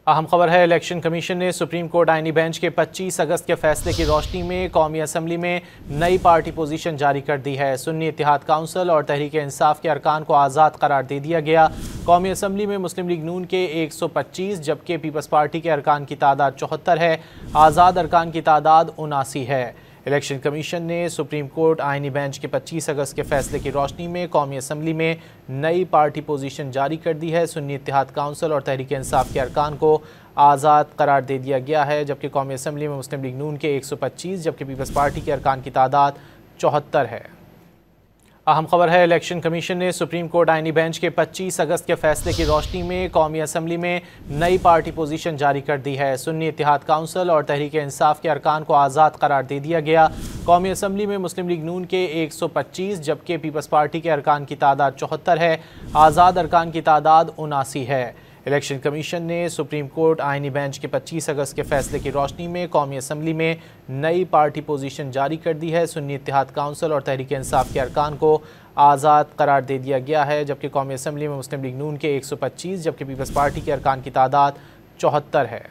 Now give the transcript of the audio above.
अहम खबर है, इलेक्शन कमीशन ने सुप्रीम कोर्ट आईनी बेंच के 25 अगस्त के फैसले की रोशनी में कौमी असम्बली में नई पार्टी पोजीशन जारी कर दी है। सुन्नी इत्तेहाद काउंसिल और तहरीक इंसाफ के अरकान को आज़ाद करार दे दिया गया। कौमी असम्बली में मुस्लिम लीग नून के 125 जबकि पीपल्स पार्टी के अरकान की तादाद 74 है। आज़ाद अरकान की तादाद 79 है। इलेक्शन कमीशन ने सुप्रीम कोर्ट आईनी बेंच के 25 अगस्त के फैसले की रोशनी में कौमी असम्बली में नई पार्टी पोजीशन जारी कर दी है। सुन्नी इत्तेहाद काउंसिल और तहरीक इंसाफ के अरकान को आज़ाद करार दे दिया गया है, जबकि कौमी असम्बली में मुस्लिम लीग नून के 125 जबकि पीपल्स पार्टी के अरकान की तादाद 74 है। अहम खबर है, इलेक्शन कमीशन ने सुप्रीम कोर्ट आईनी बेंच के 25 अगस्त के फैसले की रोशनी में कौमी असम्बली में नई पार्टी पोजीशन जारी कर दी है। सुन्नी इत्तेहाद काउंसिल और तहरीक इंसाफ के अरकान को आज़ाद करार दे दिया गया। कौमी असम्बली में मुस्लिम लीग नून के 125 जबकि पीपल्स पार्टी के अरकान की तादाद 74 है। आज़ाद अरकान की तादाद 79 है। इलेक्शन कमीशन ने सुप्रीम कोर्ट आईनी बेंच के 25 अगस्त के फैसले की रोशनी में कौमी असम्बली में नई पार्टी पोजीशन जारी कर दी है। सुन्नी इत्तेहाद काउंसिल और तहरीक इंसाफ के अरकान को आज़ाद करार दे दिया गया है, जबकि कौमी असम्बली में मुस्लिम लीग नून के 125 जबकि पीपल्स पार्टी के अरकान की तादाद 74 है।